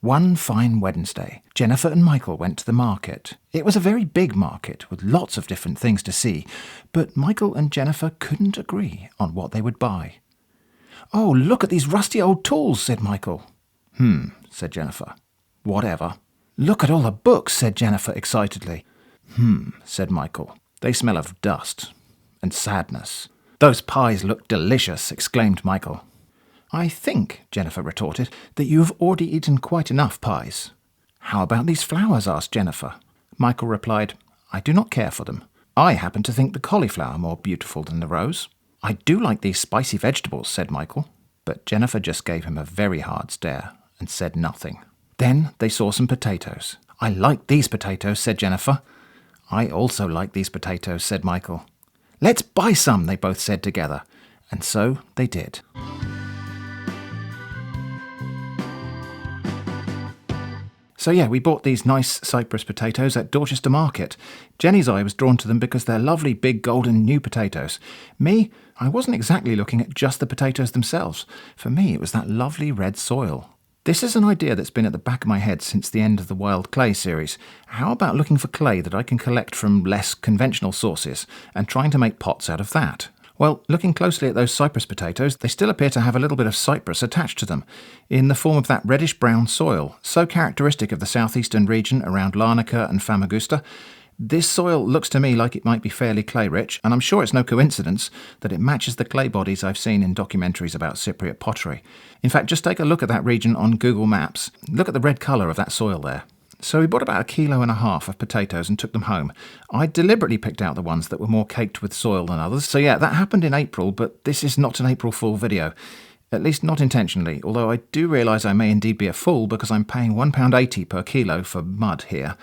One fine Wednesday, Jennifer and Michael went to the market. It was a very big market with lots of different things to see, but Michael and Jennifer couldn't agree on what they would buy. "Oh, look at these rusty old tools," said Michael. Said Jennifer. "Whatever." "Look at all the books," said Jennifer excitedly. Said Michael. "They smell of dust and sadness." "Those pies look delicious," exclaimed Michael. "I think," Jennifer retorted, "that you've already eaten quite enough pies." "How about these flowers?" asked Jennifer. Michael replied, "I do not care for them. I happen to think the cauliflower more beautiful than the rose." "I do like these spicy vegetables," said Michael. But Jennifer just gave him a very hard stare and said nothing. Then they saw some potatoes. "I like these potatoes," said Jennifer. "I also like these potatoes," said Michael. "Let's buy some," they both said together. And so they did. So yeah, we bought these nice Cyprus potatoes at Dorchester Market. Jenny's eye was drawn to them because they're lovely big golden new potatoes. Me, I wasn't exactly looking at just the potatoes themselves. For me, it was that lovely red soil. This is an idea that's been at the back of my head since the end of the Wild Clay series. How about looking for clay that I can collect from less conventional sources and trying to make pots out of that? Well, looking closely at those Cyprus potatoes, they still appear to have a little bit of Cyprus attached to them, in the form of that reddish-brown soil, so characteristic of the southeastern region around Larnaca and Famagusta. This soil looks to me like it might be fairly clay-rich, and I'm sure it's no coincidence that it matches the clay bodies I've seen in documentaries about Cypriot pottery. In fact, just take a look at that region on Google Maps. Look at the red colour of that soil there. So we bought about 1.5 kilos of potatoes and took them home. I deliberately picked out the ones that were more caked with soil than others. So yeah, that happened in April, but this is not an April Fool video. At least not intentionally, although I do realise I may indeed be a fool because I'm paying £1.80 per kilo for mud here.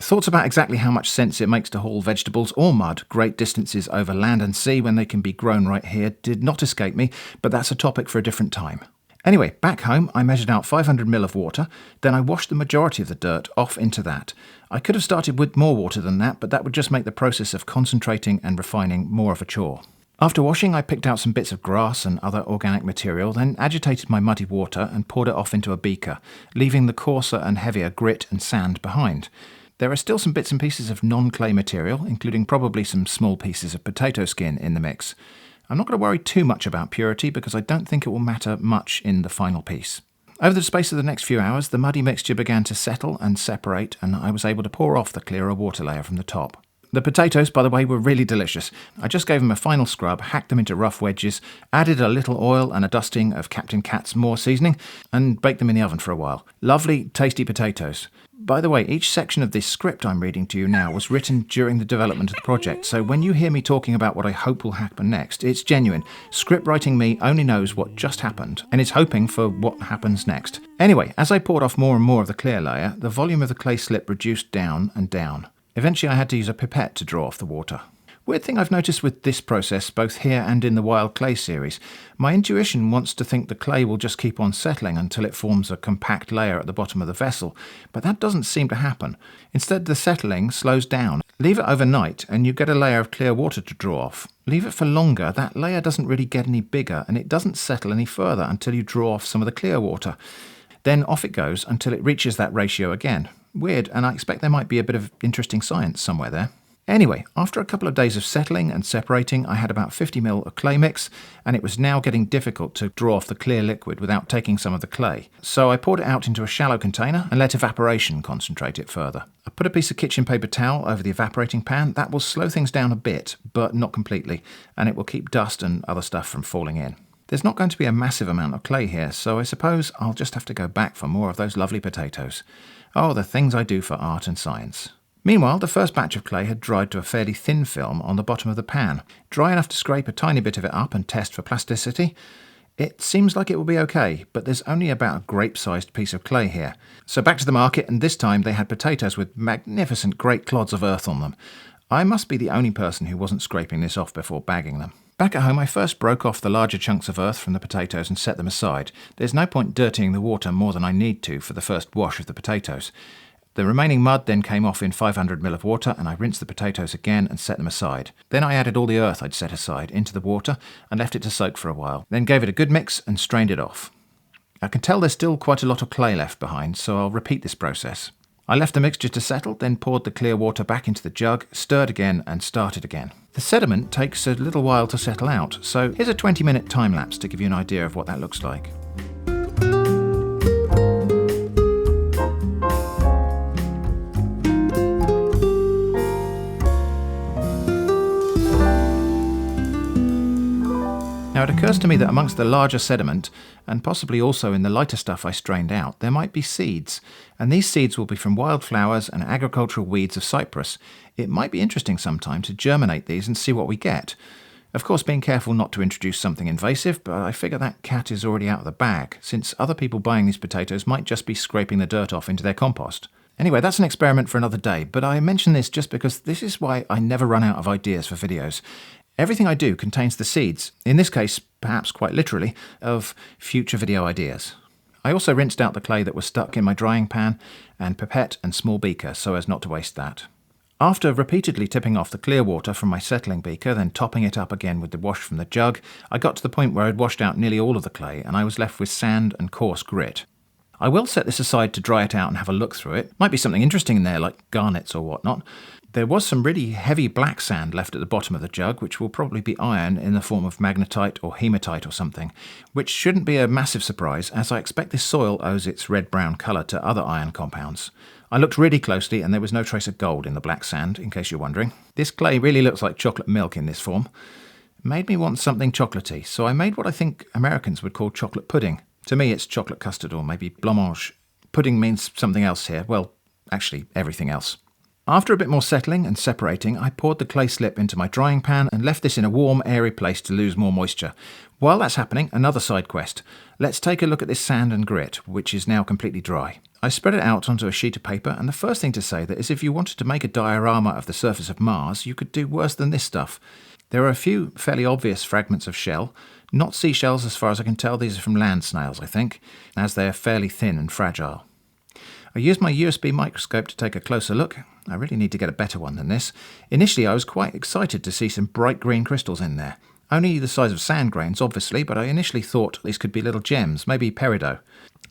Thoughts about exactly how much sense it makes to haul vegetables or mud great distances over land and sea when they can be grown right here did not escape me, but that's a topic for a different time. Anyway, back home, I measured out 500 ml of water, then I washed the majority of the dirt off into that. I could have started with more water than that, but that would just make the process of concentrating and refining more of a chore. After washing, I picked out some bits of grass and other organic material, then agitated my muddy water and poured it off into a beaker, leaving the coarser and heavier grit and sand behind. There are still some bits and pieces of non-clay material, including probably some small pieces of potato skin in the mix. I'm not going to worry too much about purity because I don't think it will matter much in the final piece. Over the space of the next few hours, the muddy mixture began to settle and separate, and I was able to pour off the clearer water layer from the top. The potatoes, by the way, were really delicious. I just gave them a final scrub, hacked them into rough wedges, added a little oil and a dusting of Captain Cat's Moore seasoning, and baked them in the oven for a while. Lovely, tasty potatoes. By the way, each section of this script I'm reading to you now was written during the development of the project, so when you hear me talking about what I hope will happen next, it's genuine. Script writing me only knows what just happened, and is hoping for what happens next. Anyway, as I poured off more and more of the clear layer, the volume of the clay slip reduced down and down. Eventually I had to use a pipette to draw off the water. Weird thing I've noticed with this process, both here and in the Wild Clay series, my intuition wants to think the clay will just keep on settling until it forms a compact layer at the bottom of the vessel, but that doesn't seem to happen. Instead, the settling slows down. Leave it overnight and you get a layer of clear water to draw off. Leave it for longer, that layer doesn't really get any bigger and it doesn't settle any further until you draw off some of the clear water. Then off it goes until it reaches that ratio again. Weird, and I expect there might be a bit of interesting science somewhere there. Anyway, after a couple of days of settling and separating, I had about 50 ml of clay mix, and it was now getting difficult to draw off the clear liquid without taking some of the clay. So I poured it out into a shallow container and let evaporation concentrate it further. I put a piece of kitchen paper towel over the evaporating pan. That will slow things down a bit, but not completely, and it will keep dust and other stuff from falling in. There's not going to be a massive amount of clay here, so I suppose I'll just have to go back for more of those lovely potatoes. Oh, the things I do for art and science. Meanwhile, the first batch of clay had dried to a fairly thin film on the bottom of the pan, dry enough to scrape a tiny bit of it up and test for plasticity. It seems like it will be okay, but there's only about a grape-sized piece of clay here. So back to the market, and this time they had potatoes with magnificent great clods of earth on them. I must be the only person who wasn't scraping this off before bagging them. Back at home, I first broke off the larger chunks of earth from the potatoes and set them aside. There's no point dirtying the water more than I need to for the first wash of the potatoes. The remaining mud then came off in 500 ml of water, and I rinsed the potatoes again and set them aside. Then I added all the earth I'd set aside into the water and left it to soak for a while, then gave it a good mix and strained it off. I can tell there's still quite a lot of clay left behind, so I'll repeat this process. I left the mixture to settle, then poured the clear water back into the jug, stirred again and started again. The sediment takes a little while to settle out, so here's a 20-minute time lapse to give you an idea of what that looks like. Now it occurs to me that amongst the larger sediment, and possibly also in the lighter stuff I strained out, there might be seeds, and these seeds will be from wildflowers and agricultural weeds of Cyprus. It might be interesting sometime to germinate these and see what we get. Of course, being careful not to introduce something invasive, but I figure that cat is already out of the bag, since other people buying these potatoes might just be scraping the dirt off into their compost. Anyway, that's an experiment for another day, but I mention this just because this is why I never run out of ideas for videos. Everything I do contains the seeds, in this case, perhaps quite literally, of future video ideas. I also rinsed out the clay that was stuck in my drying pan and pipette and small beaker so as not to waste that. After repeatedly tipping off the clear water from my settling beaker, then topping it up again with the wash from the jug, I got to the point where I'd washed out nearly all of the clay and I was left with sand and coarse grit. I will set this aside to dry it out and have a look through it. Might be something interesting in there, like garnets or whatnot. There was some really heavy black sand left at the bottom of the jug, which will probably be iron in the form of magnetite or hematite or something, which shouldn't be a massive surprise, as I expect this soil owes its red-brown colour to other iron compounds. I looked really closely and there was no trace of gold in the black sand, in case you're wondering. This clay really looks like chocolate milk in this form. It made me want something chocolatey, so I made what I think Americans would call chocolate pudding. To me it's chocolate custard or maybe blancmange. Pudding means something else here, well, actually everything else. After a bit more settling and separating, I poured the clay slip into my drying pan and left this in a warm, airy place to lose more moisture. While that's happening, another side quest. Let's take a look at this sand and grit, which is now completely dry. I spread it out onto a sheet of paper, and the first thing to say that is if you wanted to make a diorama of the surface of Mars, you could do worse than this stuff. There are a few fairly obvious fragments of shell. Not seashells as far as I can tell, these are from land snails, I think, as they are fairly thin and fragile. I used my USB microscope to take a closer look. I really need to get a better one than this. Initially I was quite excited to see some bright green crystals in there. Only the size of sand grains, obviously, but I initially thought these could be little gems, maybe peridot.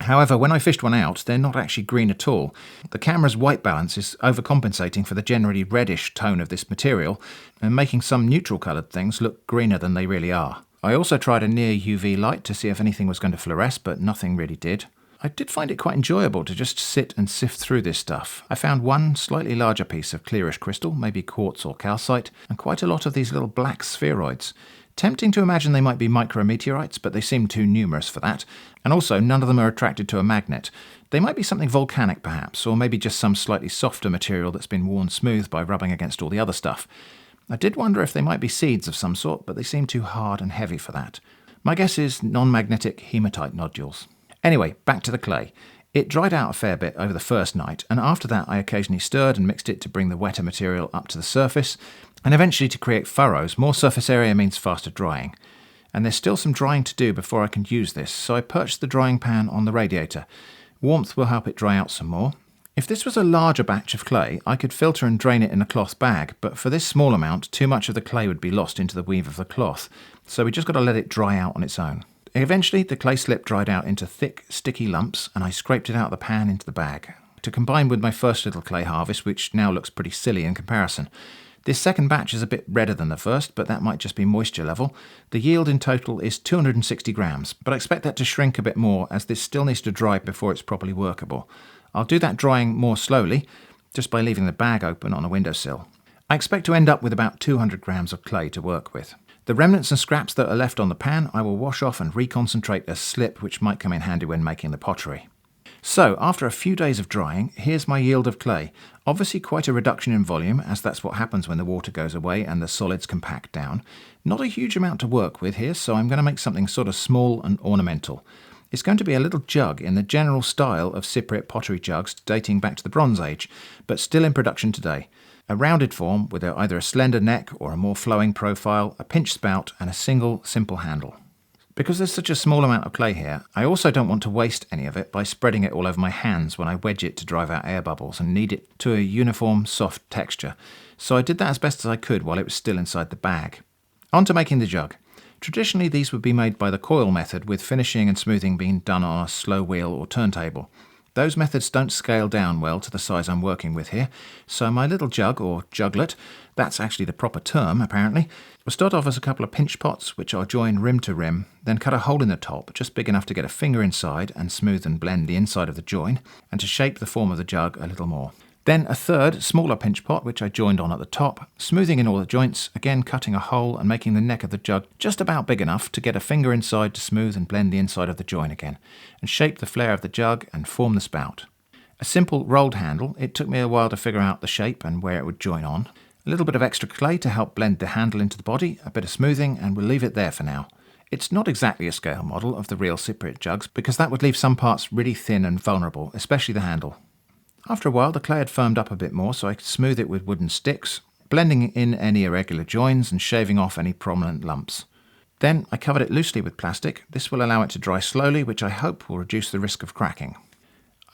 However, when I fished one out, they're not actually green at all. The camera's white balance is overcompensating for the generally reddish tone of this material and making some neutral coloured things look greener than they really are. I also tried a near UV light to see if anything was going to fluoresce, but nothing really did. I did find it quite enjoyable to just sit and sift through this stuff. I found one slightly larger piece of clearish crystal, maybe quartz or calcite, and quite a lot of these little black spheroids. Tempting to imagine they might be micrometeorites, but they seem too numerous for that. And also, none of them are attracted to a magnet. They might be something volcanic perhaps, or maybe just some slightly softer material that's been worn smooth by rubbing against all the other stuff. I did wonder if they might be seeds of some sort, but they seem too hard and heavy for that. My guess is non-magnetic hematite nodules. Anyway, back to the clay. It dried out a fair bit over the first night, and after that I occasionally stirred and mixed it to bring the wetter material up to the surface, and eventually to create furrows. More surface area means faster drying. And there's still some drying to do before I can use this, so I perched the drying pan on the radiator. Warmth will help it dry out some more. If this was a larger batch of clay, I could filter and drain it in a cloth bag, but for this small amount, too much of the clay would be lost into the weave of the cloth, so we just got to let it dry out on its own. Eventually, the clay slip dried out into thick, sticky lumps, and I scraped it out of the pan into the bag, to combine with my first little clay harvest, which now looks pretty silly in comparison. This second batch is a bit redder than the first, but that might just be moisture level. The yield in total is 260 grams, but I expect that to shrink a bit more as this still needs to dry before it's properly workable. I'll do that drying more slowly, just by leaving the bag open on a windowsill. I expect to end up with about 200 grams of clay to work with. The remnants and scraps that are left on the pan I will wash off and reconcentrate as slip, which might come in handy when making the pottery. So, after a few days of drying, here's my yield of clay. Obviously quite a reduction in volume, as that's what happens when the water goes away and the solids compact down. Not a huge amount to work with here, so I'm going to make something sort of small and ornamental. It's going to be a little jug in the general style of Cypriot pottery jugs dating back to the Bronze Age, but still in production today. A rounded form with either a slender neck or a more flowing profile, a pinch spout and a single simple handle. Because there's such a small amount of clay here, I also don't want to waste any of it by spreading it all over my hands when I wedge it to drive out air bubbles and knead it to a uniform soft texture. So I did that as best as I could while it was still inside the bag. On to making the jug. Traditionally, these would be made by the coil method, with finishing and smoothing being done on a slow wheel or turntable. Those methods don't scale down well to the size I'm working with here, so my little jug, or juglet, that's actually the proper term apparently, will start off as a couple of pinch pots which I'll join rim to rim, then cut a hole in the top just big enough to get a finger inside and smooth and blend the inside of the join, and to shape the form of the jug a little more. Then a third, smaller pinch pot which I joined on at the top, smoothing in all the joints, again cutting a hole and making the neck of the jug just about big enough to get a finger inside to smooth and blend the inside of the join again, and shape the flare of the jug and form the spout. A simple rolled handle, it took me a while to figure out the shape and where it would join on. A little bit of extra clay to help blend the handle into the body, a bit of smoothing, and we'll leave it there for now. It's not exactly a scale model of the real Cypriot jugs, because that would leave some parts really thin and vulnerable, especially the handle. After a while the clay had firmed up a bit more, so I could smooth it with wooden sticks, blending in any irregular joins and shaving off any prominent lumps. Then I covered it loosely with plastic. This will allow it to dry slowly, which I hope will reduce the risk of cracking.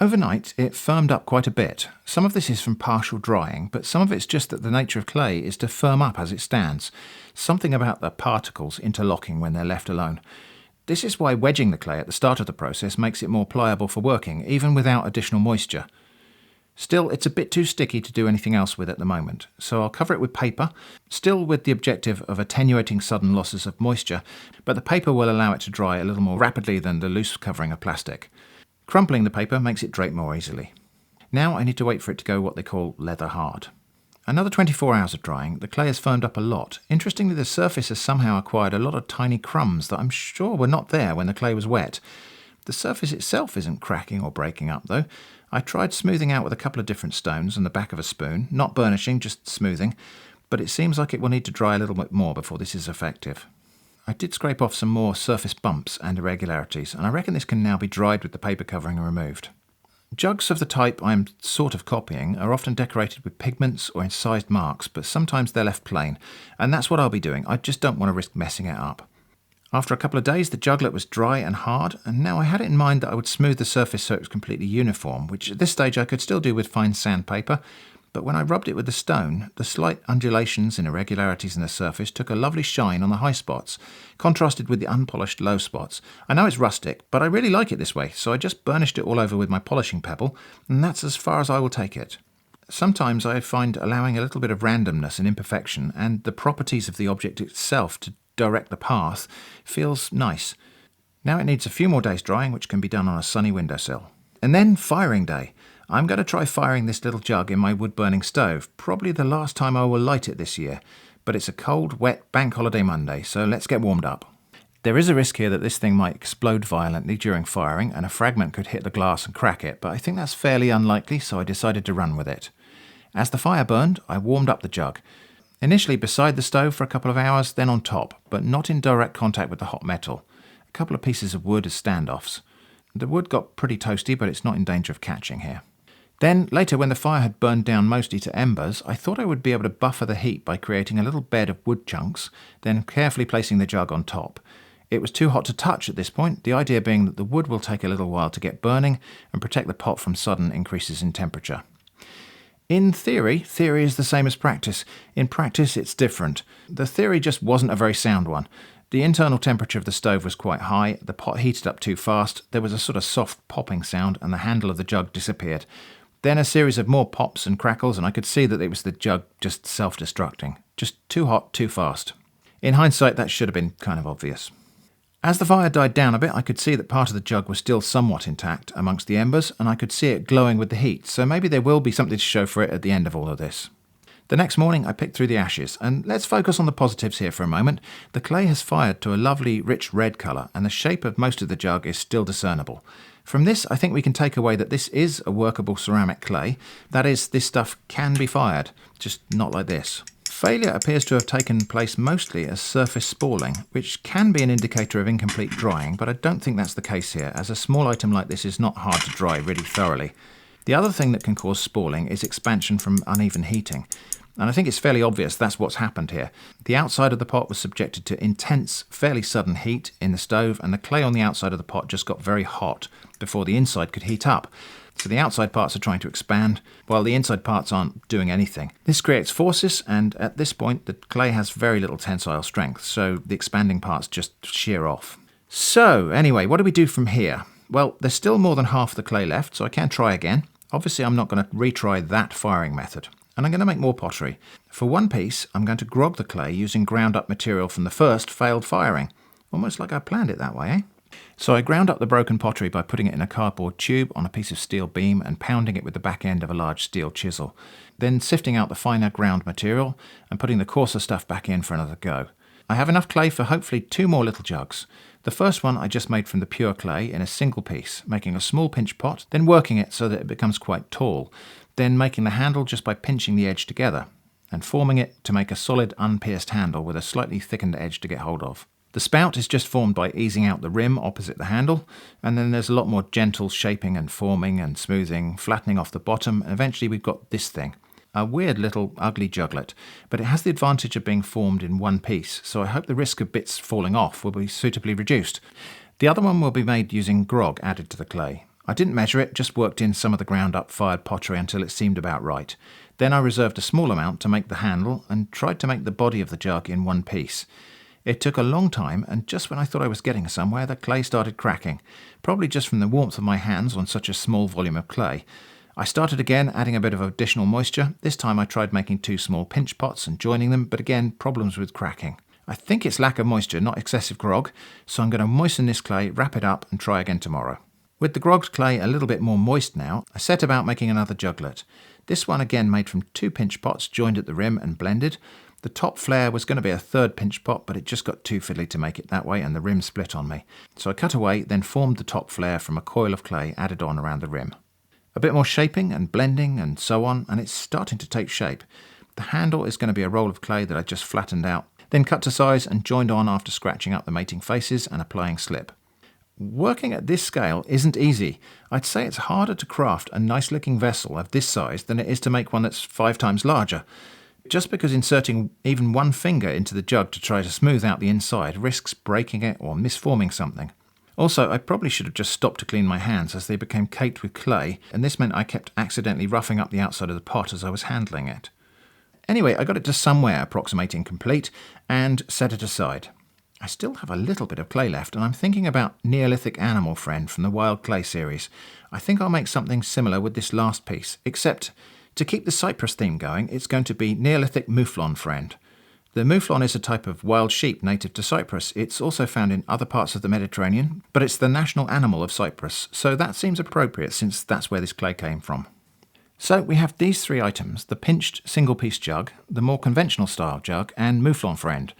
Overnight it firmed up quite a bit. Some of this is from partial drying, but some of it's just that the nature of clay is to firm up as it stands. Something about the particles interlocking when they're left alone. This is why wedging the clay at the start of the process makes it more pliable for working, even without additional moisture. Still, it's a bit too sticky to do anything else with at the moment, so I'll cover it with paper, still with the objective of attenuating sudden losses of moisture, but the paper will allow it to dry a little more rapidly than the loose covering of plastic. Crumpling the paper makes it drape more easily. Now I need to wait for it to go what they call leather hard. Another 24 hours of drying, the clay has firmed up a lot. Interestingly, the surface has somehow acquired a lot of tiny crumbs that I'm sure were not there when the clay was wet. The surface itself isn't cracking or breaking up though. I tried smoothing out with a couple of different stones and the back of a spoon, not burnishing, just smoothing, but it seems like it will need to dry a little bit more before this is effective. I did scrape off some more surface bumps and irregularities, and I reckon this can now be dried with the paper covering removed. Jugs of the type I'm sort of copying are often decorated with pigments or incised marks, but sometimes they're left plain, and that's what I'll be doing. I just don't want to risk messing it up. After a couple of days, the juglet was dry and hard, and now I had it in mind that I would smooth the surface so it was completely uniform, which at this stage I could still do with fine sandpaper, but when I rubbed it with the stone, the slight undulations and irregularities in the surface took a lovely shine on the high spots, contrasted with the unpolished low spots. I know it's rustic, but I really like it this way, so I just burnished it all over with my polishing pebble, and that's as far as I will take it. Sometimes I find allowing a little bit of randomness and imperfection, and the properties of the object itself to direct the path, feels nice. Now it needs a few more days drying, which can be done on a sunny windowsill. And then firing day. I'm going to try firing this little jug in my wood-burning stove, probably the last time I will light it this year, but it's a cold, wet bank holiday Monday, so let's get warmed up. There is a risk here that this thing might explode violently during firing, and a fragment could hit the glass and crack it, but I think that's fairly unlikely, so I decided to run with it. As the fire burned, I warmed up the jug. Initially beside the stove for a couple of hours, then on top, but not in direct contact with the hot metal. A couple of pieces of wood as standoffs. The wood got pretty toasty, but it's not in danger of catching here. Then, later when the fire had burned down mostly to embers, I thought I would be able to buffer the heat by creating a little bed of wood chunks, then carefully placing the jug on top. It was too hot to touch at this point, the idea being that the wood will take a little while to get burning and protect the pot from sudden increases in temperature. In theory is the same as practice. In practice, it's different. The theory just wasn't a very sound one. The internal temperature of the stove was quite high, the pot heated up too fast, there was a sort of soft popping sound, and the handle of the jug disappeared. Then a series of more pops and crackles, and I could see that it was the jug just self-destructing. Just too hot, too fast. In hindsight, that should have been kind of obvious. As the fire died down a bit, I could see that part of the jug was still somewhat intact amongst the embers, and I could see it glowing with the heat, so maybe there will be something to show for it at the end of all of this. The next morning I picked through the ashes, and let's focus on the positives here for a moment. The clay has fired to a lovely rich red colour, and the shape of most of the jug is still discernible. From this, I think we can take away that this is a workable ceramic clay. That is, this stuff can be fired, just not like this. Failure appears to have taken place mostly as surface spalling, which can be an indicator of incomplete drying, but I don't think that's the case here, as a small item like this is not hard to dry really thoroughly. The other thing that can cause spalling is expansion from uneven heating, and I think it's fairly obvious that's what's happened here. The outside of the pot was subjected to intense, fairly sudden heat in the stove, and the clay on the outside of the pot just got very hot before the inside could heat up. So the outside parts are trying to expand, while the inside parts aren't doing anything. This creates forces, and at this point the clay has very little tensile strength, so the expanding parts just shear off. So anyway, what do we do from here? Well, there's still more than half the clay left, so I can try again. Obviously I'm not going to retry that firing method, and I'm going to make more pottery. For one piece, I'm going to grog the clay using ground up material from the first failed firing. Almost like I planned it that way, eh? So I ground up the broken pottery by putting it in a cardboard tube on a piece of steel beam and pounding it with the back end of a large steel chisel. Then sifting out the finer ground material and putting the coarser stuff back in for another go. I have enough clay for hopefully 2 more little jugs. The first one I just made from the pure clay in a single piece, making a small pinch pot, then working it so that it becomes quite tall, then making the handle just by pinching the edge together, and forming it to make a solid unpierced handle with a slightly thickened edge to get hold of. The spout is just formed by easing out the rim opposite the handle, and then there's a lot more gentle shaping and forming and smoothing, flattening off the bottom, and eventually we've got this thing. A weird little ugly juglet, but it has the advantage of being formed in one piece, so I hope the risk of bits falling off will be suitably reduced. The other one will be made using grog added to the clay. I didn't measure it, just worked in some of the ground up fired pottery until it seemed about right. Then I reserved a small amount to make the handle and tried to make the body of the jug in one piece. It took a long time, and just when I thought I was getting somewhere, the clay started cracking, probably just from the warmth of my hands on such a small volume of clay. I started again, adding a bit of additional moisture. This time I tried making 2 small pinch pots and joining them, but again, problems with cracking. I think it's lack of moisture, not excessive grog, so I'm going to moisten this clay, wrap it up, and try again tomorrow. With the grogged clay a little bit more moist now, I set about making another juglet. This one again made from 2 pinch pots joined at the rim and blended. The top flare was going to be a 3rd pinch pot, but it just got too fiddly to make it that way and the rim split on me. So I cut away, then formed the top flare from a coil of clay added on around the rim. A bit more shaping and blending and so on, and it's starting to take shape. The handle is going to be a roll of clay that I just flattened out, then cut to size and joined on after scratching up the mating faces and applying slip. Working at this scale isn't easy. I'd say it's harder to craft a nice looking vessel of this size than it is to make one that's 5 times larger. Just because inserting even one finger into the jug to try to smooth out the inside risks breaking it or misforming something. Also, I probably should have just stopped to clean my hands as they became caked with clay, and this meant I kept accidentally roughing up the outside of the pot as I was handling it. Anyway, I got it to somewhere approximating complete and set it aside. I still have a little bit of clay left, and I'm thinking about Neolithic Animal Friend from the Wild Clay series. I think I'll make something similar with this last piece, except to keep the cypress theme going, it's going to be Neolithic Mouflon Friend. The mouflon is a type of wild sheep native to Cyprus. It's also found in other parts of the Mediterranean, but it's the national animal of Cyprus, so that seems appropriate since that's where this clay came from. So we have these 3 items, the pinched single-piece jug, the more conventional style jug, and Mouflon Friend.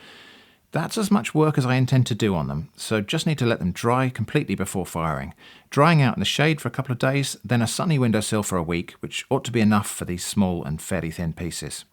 That's as much work as I intend to do on them, so just need to let them dry completely before firing. Drying out in the shade for a couple of days, then a sunny windowsill for a week, which ought to be enough for these small and fairly thin pieces.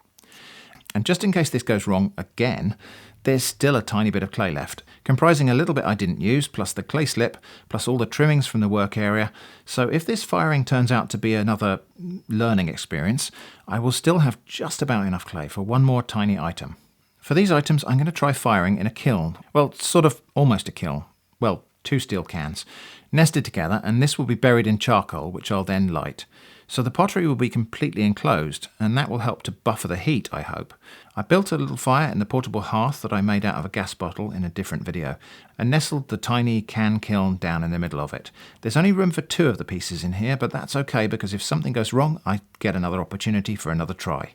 And just in case this goes wrong again, there's still a tiny bit of clay left, comprising a little bit I didn't use, plus the clay slip, plus all the trimmings from the work area. So if this firing turns out to be another learning experience, I will still have just about enough clay for one more tiny item. For these items, I'm going to try firing in a kiln. Well, sort of almost a kiln. Well, 2 steel cans, nested together, and this will be buried in charcoal, which I'll then light. So the pottery will be completely enclosed, and that will help to buffer the heat, I hope. I built a little fire in the portable hearth that I made out of a gas bottle in a different video, and nestled the tiny can kiln down in the middle of it. There's only room for 2 of the pieces in here, but that's okay because if something goes wrong, I get another opportunity for another try.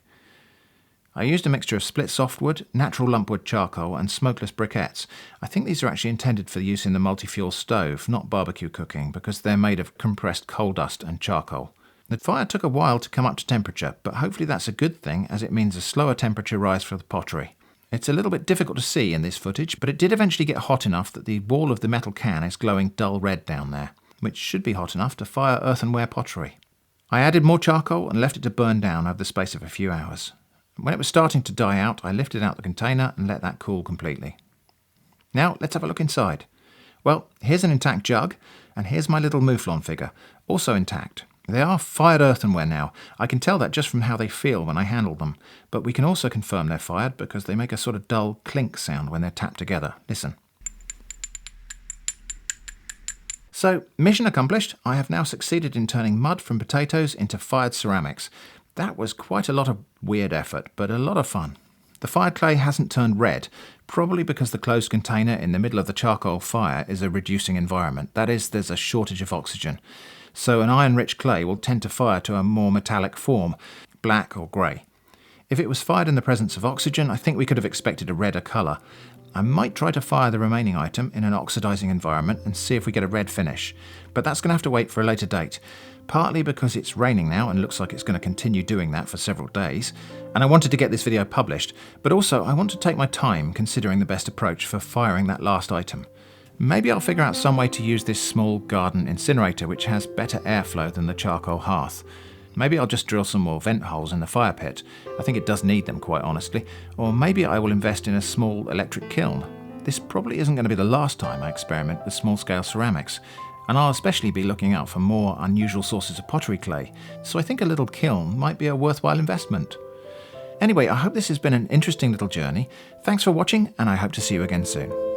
I used a mixture of split softwood, natural lumpwood charcoal and smokeless briquettes. I think these are actually intended for use in the multi-fuel stove, not barbecue cooking, because they're made of compressed coal dust and charcoal. The fire took a while to come up to temperature, but hopefully that's a good thing as it means a slower temperature rise for the pottery. It's a little bit difficult to see in this footage, but it did eventually get hot enough that the wall of the metal can is glowing dull red down there, which should be hot enough to fire earthenware pottery. I added more charcoal and left it to burn down over the space of a few hours. When it was starting to die out, I lifted out the container and let that cool completely. Now, let's have a look inside. Well, here's an intact jug, and here's my little mouflon figure, also intact. They are fired earthenware now. I can tell that just from how they feel when I handle them, but we can also confirm they're fired because they make a sort of dull clink sound when they're tapped together. Listen. So, mission accomplished. I have now succeeded in turning mud from potatoes into fired ceramics. That was quite a lot of weird effort, but a lot of fun. The fired clay hasn't turned red, probably because the closed container in the middle of the charcoal fire is a reducing environment. That is, there's a shortage of oxygen. So an iron-rich clay will tend to fire to a more metallic form, black or grey. If it was fired in the presence of oxygen, I think we could have expected a redder colour. I might try to fire the remaining item in an oxidising environment and see if we get a red finish, but that's going to have to wait for a later date, partly because it's raining now and looks like it's going to continue doing that for several days, and I wanted to get this video published, but also I want to take my time considering the best approach for firing that last item. Maybe I'll figure out some way to use this small garden incinerator which has better airflow than the charcoal hearth. Maybe I'll just drill some more vent holes in the fire pit. I think it does need them, quite honestly. Or maybe I will invest in a small electric kiln. This probably isn't going to be the last time I experiment with small-scale ceramics, and I'll especially be looking out for more unusual sources of pottery clay, so I think a little kiln might be a worthwhile investment. Anyway, I hope this has been an interesting little journey. Thanks for watching, and I hope to see you again soon.